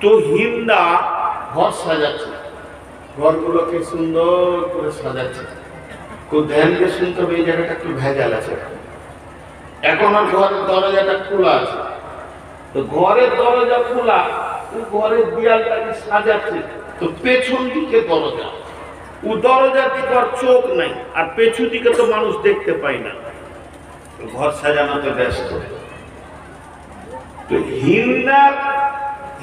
তো হিন্দা ঘর সাজাচ্ছে, ঘরগুলোকে সুন্দর করে সাজাচ্ছে। খুব ধ্যান দিয়ে শুনতে হবে, এই জায়গাটা একটু ভেজাল আছে। এখন আর ঘরের দরজাটা খোলা আছে, তো ঘরের দরজা খোলা, ও ঘরের দেয়ালটাকে সাজাচ্ছে। তো পেছন দিকে দরজা, ও দরজার দিকে আর চোখ নাই, আর পেছন দিকে তো মানুষ দেখতে পায় না, ঘর সাজানোতে ব্যস্ত। তো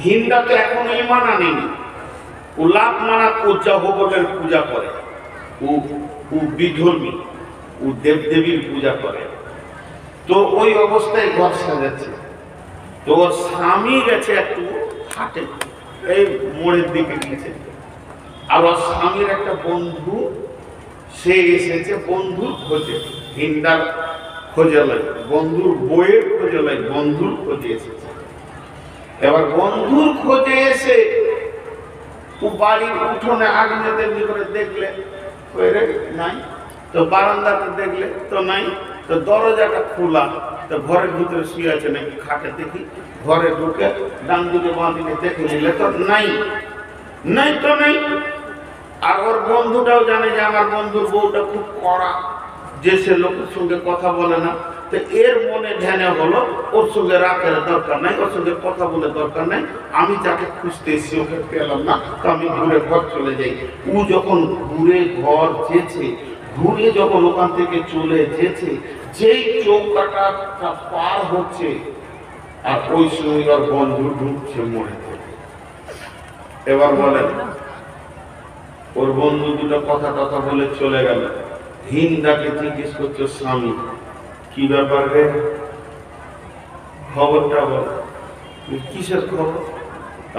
হিন্দা তো এখন ইমান আনেনি, ও লাভ মানা পূজা হবলের পূজা করে, ও বিধর্মী, ও দেবদেবীর পূজা করে। তো ওই অবস্থায় ঘর সাজাচ্ছে। তো ওর স্বামী গেছে একটু হাটে, এই মোড়ের দিকে গেছে, আর ওর স্বামীর একটা বন্ধু সে এসেছে বন্ধুর খোঁজে, হিন্দার খোঁজে লাই, বন্ধুর বইয়ের খোঁজে লাই, বন্ধুর খোঁজে এসেছে। এবার বন্ধুর খোঁজে এসে ও বাড়ির উঠোনে আগুনে তেমনি করে দেখলে নাই, তো বারান্দাতে দেখলে তো নাই, তো দরজাটা খোলা, তো ঘরের ভিতরে শুয়ে আছে নাকি খাটে, দেখি ঘরে ঢুকে ডান দিকে বাঁ দিকে দেখে নিলে তো নাই, নাই তো নাই। আর ওর বন্ধুটাও জানে যে আমার বন্ধুর বউটা খুব কড়া, যে সে লোকের সঙ্গে কথা বলে না। তো এর মনে ধ্যানে হলো ওর সঙ্গে রাতের দরকার নাই, ওর সঙ্গে কথা বলে দরকার নাই, আমি যাকে খুঁজতে এসেছি ওকে পেলাম না, তো আমি ঘুরে ঘর চলে যাই। ও যখন ঘুরে ঘর যেছে, ঘুরে যখন ওখান থেকে চলে যেছে, যেই চৌকাটা পার হচ্ছে, আর ওই সময় ওর বন্ধু ঢুকছে মনে থেকে। এবার বলেন, ওর বন্ধু দুটো কথা কথা বলে চলে গেল। হিন্দাকে জিজ্ঞেস করছে স্বামী, কি ব্যাপার রে, খবরটা বল। কিসের খবর?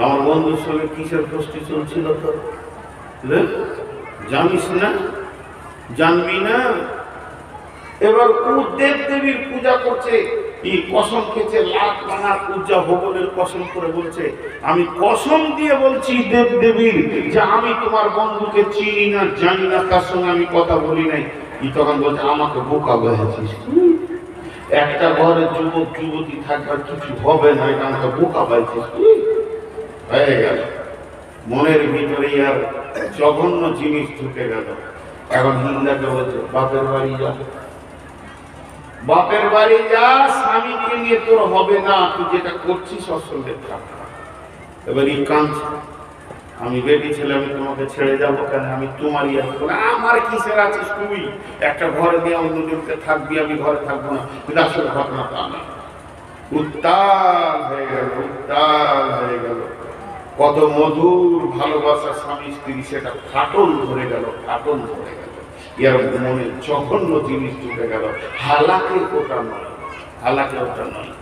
আমার বন্ধুর সঙ্গে কিসের গোষ্ঠী চলছিল তো, জানিস না, জানবি না? এবার ও দেবদেবীর পূজা করছে, এই কসম খেয়েছে, লাখ মানা পূজা হবনের কসম করে বলছে, আমি কসম দিয়ে বলছি দেবদেবীর যে আমি তোমার বন্ধুকে চিনি না, জানি না, তার সঙ্গে আমি কথা বলি নাই। ই তখন বলছে, আমাকে বোকা বানাচ্ছিস, একটা ঘরে যুবক যুবতী থাকবার কিছু হবে না, এটা আমাকে বোকা বানাচ্ছিস তুই। হয়ে গেল মনের ভিতরে আর জঘন্য জিনিস ঢুকে গেল। এখন হিন্দাকে বলছে, বাপের বাড়ি যা, বাপের বাড়ি যা, স্বামীকে নিয়ে তোর হবে না, তুই যেটা করছিস ওর সঙ্গে থাক। এবার এই কাঁদছে, আমি বেটি ছেলে, আমি তোমাকে ছেড়ে যাবো কেন, আমি তোমারই আছি। আমার কিসের আছিস তুই, একটা ঘরে দিয়ে অন্যজনকে থাকবি, আমি ঘরে থাকবো না। কিন্তু আসলে ঘটনাটা আমি উত্তাল হয়ে গেল, উত্তাল হয়ে গেল। কত মধুর ভালোবাসা স্বামী স্ত্রী, সেটা ফাটল ধরে গেল, ফাটল ধরে গেল। ইয়ার মনে জঘন্য জিনিস ঢুকে গেল। হালাকে ওটা নয়, হালাকে ওটা নয়।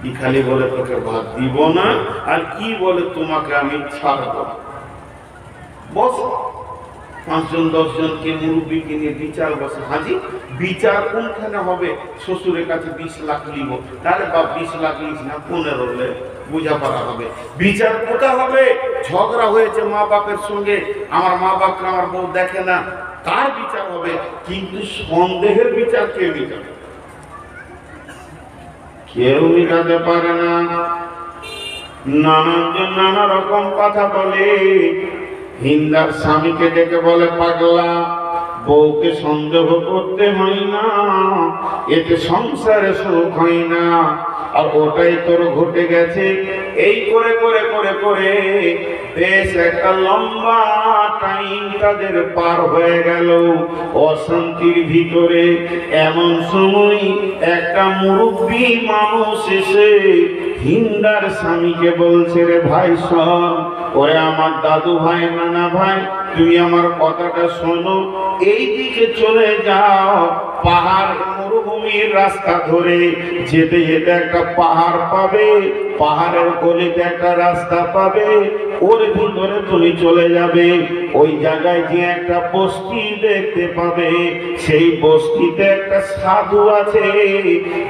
কি খালি বলে তোকে ভাত দিব না, আর কি বলে তোমাকে আমি ছাড়ব না। বস 5 জন 10 জনকে মুরব্বীকে নিয়ে বিচার বসে। হাজি বিচার কোনখানে হবে? শ্বশুরের কাছে 20 লাখ নিব, তাহলে বাপ 20 লাখ নিস না, 15 বোঝাপড়া হবে। বিচার কোথা হবে? ঝগড়া হয়েছে মা বাপের সঙ্গে, আমার মা বাপকে আমার বউ দেখে না, তার বিচার হবে। কিন্তু সন্দেহের বিচার কে মিটাবে? কেউ মিটাতে পারে না। নানানজন নানা রকম কথা বলে। হিন্দার স্বামীকে ডেকে বলে, পাগলা, বউকে সন্দেহ করতে হয় না, এতে সংসারে সুখ হয় না। আর ওটাই তোর ঘটে গেছে। এই করে করে করে করে বেশ একটা লম্বা টাইম তাদের পার হয়ে গেল অশান্তির ভিতরে। এমন সময় একটা মুরব্বী মানুষ এসে হিন্দার স্বামীকে বলছে, রে ভাই শোন, ওরে আমার দাদু ভাই, নানা ভাই, তুমি আমার কথাটা শোনো, এই দিকে চলে যাও, পাহাড় মরুভূমির রাস্তা ধরে যেতে যেতে একটা পাহাড় পাবে, পাহাড়ের গলিতে একটা রাস্তা পাবে, ওর ভিতরে তুমি চলে যাবে। ওই জায়গায় যে একটা বস্তি দেখতে পাবে, সেই বস্তিতে একটা সাধু আছে,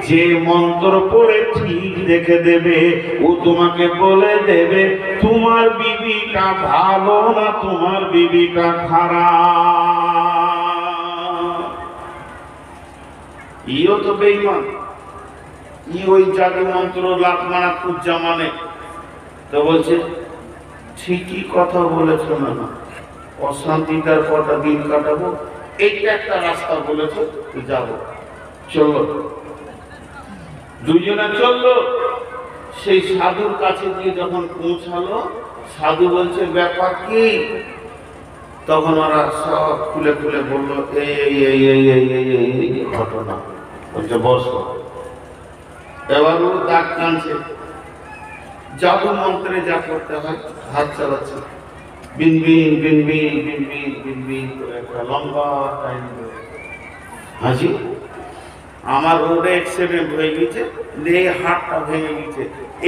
যে মন্ত্র পড়ে ঠিক দেখে দেবে। ও তোমাকে বলে দেবে তোমার বিবিটা ভালো না তোমার বিবিটা খারাপ। ইও তো বেঈমান, ই ওই জাদু মন্ত্র লাখ মানা পূজা মানে। তো বলছে ঠিকই কথা বলেছো না, অশান্তিটার কটা দিন কাটাবো, এইটা একটা রাস্তা বলেছো, যাবো, চলো। দুজনে চললো। সেই সাধুর কাছে গিয়ে যখন পৌঁছালো, সাধু বলছে ব্যাপার কি? তখন ওরা সব খুলে খুলে বললো এই ঘটনা। বলছে বসো। এবার ও দাগ টানছে, জাদু মন্ত্রে যা করতে হয় হাত চালাচ্ছে, বিনবিন বিনবিন বিনবিন বিনবিন করে একটা লম্বা টাইম ধরে। হাজি আমার রোডে অ্যাক্সিডেন্ট হয়ে গেছে, এই হাড়টা ভেঙে গেছে,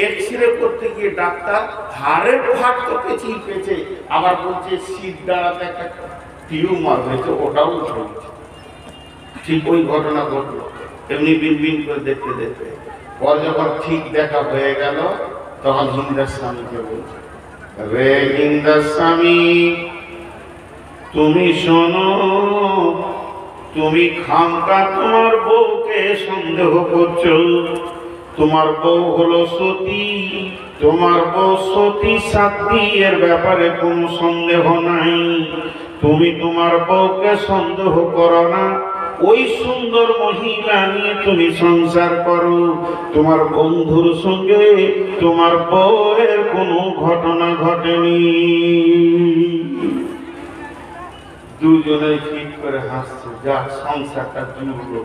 এক্সরে করতে গিয়ে ডাক্তার হাড়ের ফাট তো পেঁচিয়ে পেয়েছে, আবার বলছে শীত দাঁড়াতে একটা টিউমার হয়েছে, ওটাও উঠে গেছে। ঠিক ওই ঘটনা ঘটলো। এমনি বিনবিন করে দেখতে দেখতে পর যখন ঠিক দেখা হয়ে গেল, তখন হিন্দার স্বামীকে বলছে, রে হিন্দার স্বামী, তুমি শোনো, তুমি খামকা তোমার বউকে সন্দেহ করছো। তোমার বউ হলো সতী, তোমার বউ সতী সাধ্বী, এর ব্যাপারে কোনো সন্দেহ নাই। তুমি তোমার বউকে সন্দেহ করো না, ওই সুন্দর মহিলা নিয়ে তুমি সংসার করো। তোমার বন্ধুর সঙ্গে তোমার বউয়ের কোনো ঘটনা ঘটেনি। দুজনে ঠিক করে হাসছে, যা সংসারটা জুড়লো।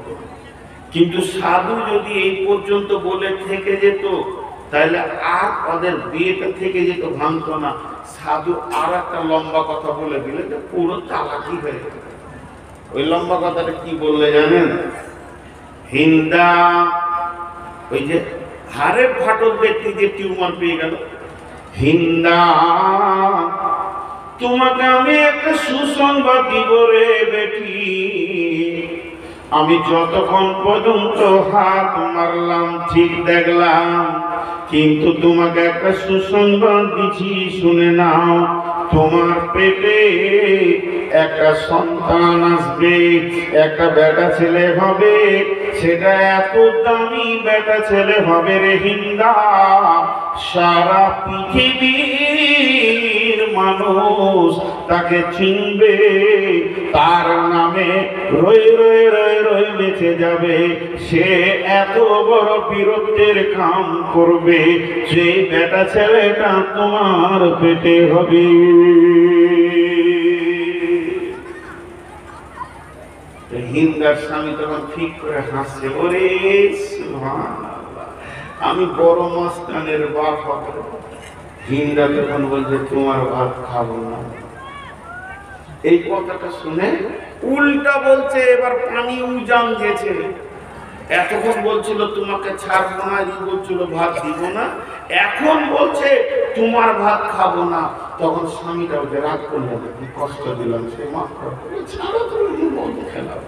কিন্তু সাধু যদি এই পর্যন্ত বলে থেকে যেত, তাহলে আর ওদের বিয়েটা থেকে যেত, ভাঙতো না। সাধু আর একটা লম্বা কথা বলে দিলে তো পুরো তালাকি হয়ে যেত। ওই লম্বা কথাটা কি বললে জানেন? হিন্দা, ওই যে হাড়ের ফাটল ব্যক্তি যে টিউমার পেয়ে গেল, হিন্দা তোমাকে আমি একটা সুসংবাদ দিব রে বেটি। আমি যতক্ষণ পর্যন্ত হাত মারলাম ঠিক দেখলাম, কিন্তু তোমাকে একটা সুসংবাদ দিচ্ছি, শুনে নাও। তোমার পেটে একটা সন্তান আসবে, একটা বেটা ছেলে হবে। সেটা এত দামি বেটা ছেলে হবে রে হিন্দা, সারা পৃথিবীর মানুষ তাকে চিনবে, তার নামে রয়ে রয়ে রয়ে রয়ে বেঁচে যাবে। সে এত বড় বীরত্বের কাম করবে, যে বেটা ছেলেটা তোমার পেটে হবে। হিন্দার স্বামী তখন ঠিক করে হাসছে, ওরে সুবহানাল্লাহ, আমি বড় মস্তানের বাপ হবে। হিন্দা তখন বলছে তোমার ভাত খাবো না। এই কথাটা শুনে উল্টা বলছে, এবার পানি উজান গেছে। এতক্ষণ বলছিল তোমাকে ছাড়বো না, বলছিল ভাত দিব না, এখন বলছে তোমার ভাত খাবো না। তখন স্বামীটা ওকে রাগ করলো, কষ্ট দিলাম, সে মাফ করে ছাড়ো, তুমি বলতে খেলাম।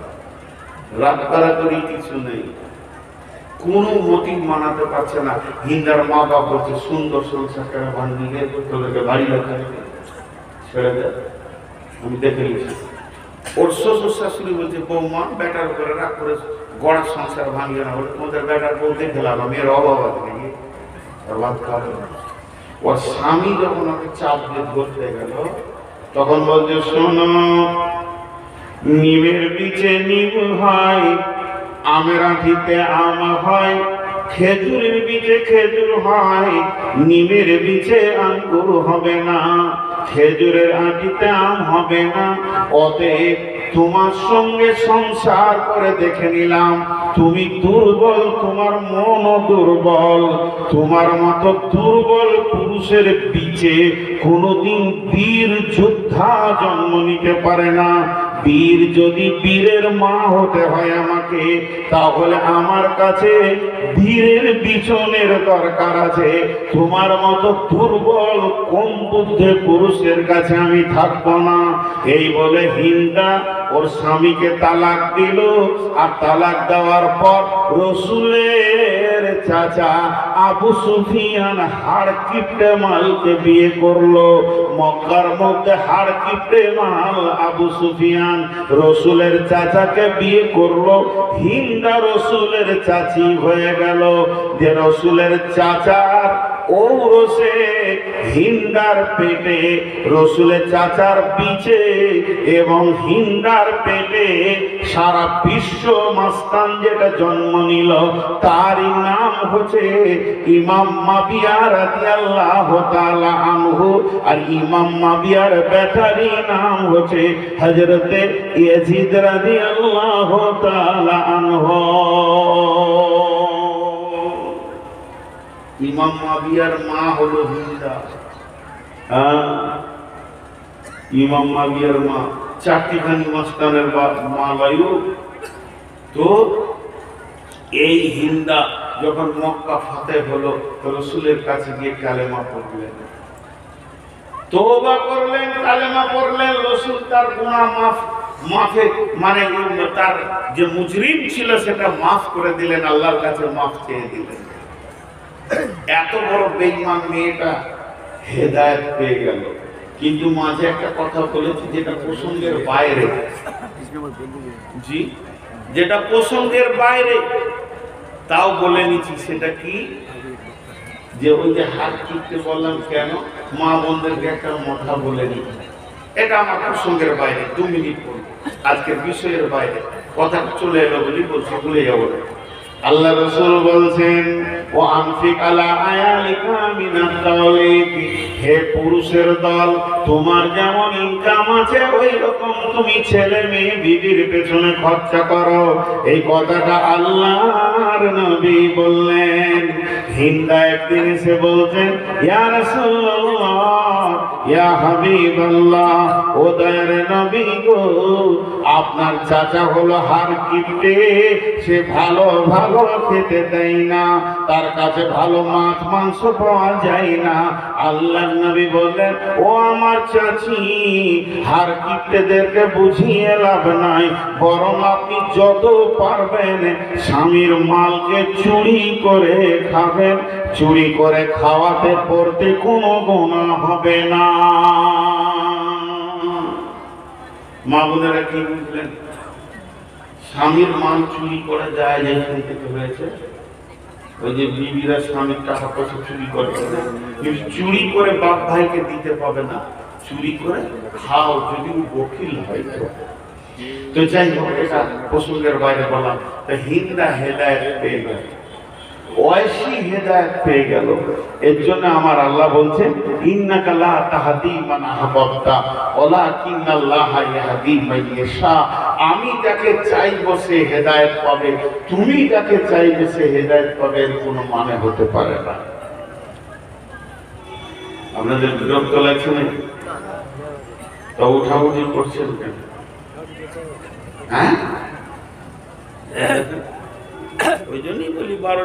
রাগ করা করি কিছু নেই, কোনো মোটিভ মানাতে পারছে না। হিন্দার মা বাপ বলছে সুন্দর সংসার করে ভাঙিয়ে তোদেরকে বাড়ি লেখা ছেড়ে দেয়, আমি দেখে নিয়েছি। ওর শ্বশুর শাশুড়ি বলছে বৌমা বেটার উপরে রাগ করে গড়া সংসার ভাঙিয়ে না, বলে তোমাদের বেটার বউ দেখে লাভ, আমি এর অভাব আছে নাকি, ওর ভাত খাবে না। ওর স্বামী যখন ওকে চাপ দিয়ে ধরতে গেল, তখন বলছে শোনো, নিমের বীজে নিম হয়, আমের আঁঠিতে আম হয়, খেজুরের বীজে খেজুর হয়, নিমের বীজে আঙ্গুর হবে না, খেজুরের আঁটিতে আম হবে না। অতএব তোমার সঙ্গে সংসার করে দেখে নিলাম, তুমি দুর্বল, তোমার মনও দুর্বল। তোমার মতো দুর্বল পুরুষের বীজে কোনোদিন বীর যোদ্ধা জন্ম নিতে পারে না। বীর যদি বীরের মা হতে হয় আমাকে, তাহলে আমার কাছে বীরের বিছনের দরকার আছে। তোমার মতো দুর্বল কম বুদ্ধি পুরুষের কাছে আমি থাকবো না। এই বলে হিন্দা ওর স্বামীকে তালাক দিল। আর তালাক দেওয়ার পর রসুলের চাচা আবু সুফিয়ান হাড় কিপটে মালকে বিয়ে করলো। মক্কার মধ্যে হাড় কিপটে মাল আবু সুফিয়ান রসুলের চাচাকে বিয়ে করলো। হিন্দা রসুলের চাচি হয়ে গেল। যে রসুলের চাচার ঔরসে হিন্দার পেটে রসুলের চাচার পিছে এবং হিন্দার পেটে সারা বিশ্ব মাস্তান যেটা জন্ম নিল তারই নাম হচ্ছে ইমাম মাবিয়া রাদিয়াল্লাহু তাআলা আনহু। আর ইমাম মাবিয়ার বেটারই নাম হচ্ছে হযরতে ইয়াজিদ রাদিয়াল্লাহু তাআলা আনহু। ইমাম মাবিয়ার মা হলো হিন্দা। ইমাম মাবিয়ার মা চারটিখানি মাস্তানের মা বায়ু। তো এই হিন্দা যখন মক্কা ফাতেহ হলো রসুলের কাছে গিয়ে কালেমা পড়লেন, তওবা করলেন, কালেমা পড়লেন। রসুল তার গুনাহ মাফে মানে তার যে মুজরিম ছিল সেটা মাফ করে দিলেন, আল্লাহর কাছে মাফ চেয়ে দিলেন। এত বড় বেঈমান মেয়েটা হেদায়েত পেয়ে গেল। কিন্তু মাঝে একটা কথা বলেছি যেটা প্রসঙ্গের বাইরে, জি যেটা প্রসঙ্গের বাইরে, তাও বলে নিচ্ছি। সেটা কি? যে ওই যে হাত কিনতে বললাম কেন, মা বোনদেরকে একটা কথা বলে নি। এটা আমার প্রসঙ্গের বাইরে, 2 মিনিট পর আজকের বিষয়ের বাইরে কথা চলে এলো বলি বলছি, ভুলে যাবো না। আল্লাহ রাসূল বলছেন ও আনফিক আলা আয়ালিকা মিনাত তাওলিক, হে পুরুষের দল, তোমার যেমন ইনকাম আছে ওই রকম তুমি ছেলে মেয়ে বিবির পেছনে খরচা করো। এই কথাটা আল্লাহর নবী বললেন। হিন্দা একদিন এসে বলছেন ইয়া রাসূলুল্লাহ, ইয়া হাবিবাল্লাহ, ও দয়ার নবী গো, আপনার চাচা হলো হার কিপটে, সে ভালো ভালো খেতে দেয় না, তার কাছে ভালো মাছ মাংস পাওয়া যায় না। আল্লাহর নবী বললেন ও আমার চাচি, হার কিপটেদেরকে বুঝিয়ে লাভ নাই, বরং আপনি যত পারবেন স্বামীর মালকে চুরি করে খাবেন, চুরি করে খাওয়াতে পড়তে কোনো গুনাহ হবে না। মা বোনেরা কি বুঝলেন? স্বামীর মাল চুরি করে যায় যেখান থেকে হয়েছে। ওই যে বিবিরা স্বামীর টাকা পয়সা চুরি করে, কিন্তু চুরি করে বাপ ভাইকে দিতে পাবে না, চুরি করে খাও যদি বকিল হয়। তো যাই হোক, এটা প্রসঙ্গের বাইরে বললাম। তো হিন্দা হেদায়েত পেয়ে গেল, ওয়াইসি হেদায়েত পেয়ে গেল। এর জন্য আমার আল্লাহ বলছেন ইন্নাকা লা তাহদি মান আহবাবতা ওয়ালাকিন্নাল্লাহা ইয়াহদি মান ইয়াশা। আমি যাকে চাইবো সে হেদায়েত পাবে, তুমি যাকে চাইবে সে হেদায়েত পাবে, এর কোনো মানে হতে পারে না। আপনাদের বিরক্ত লাগছে না? তো উঠাউঠি করছেন কেন? হ্যাঁ, ওই জন্যই বলি 12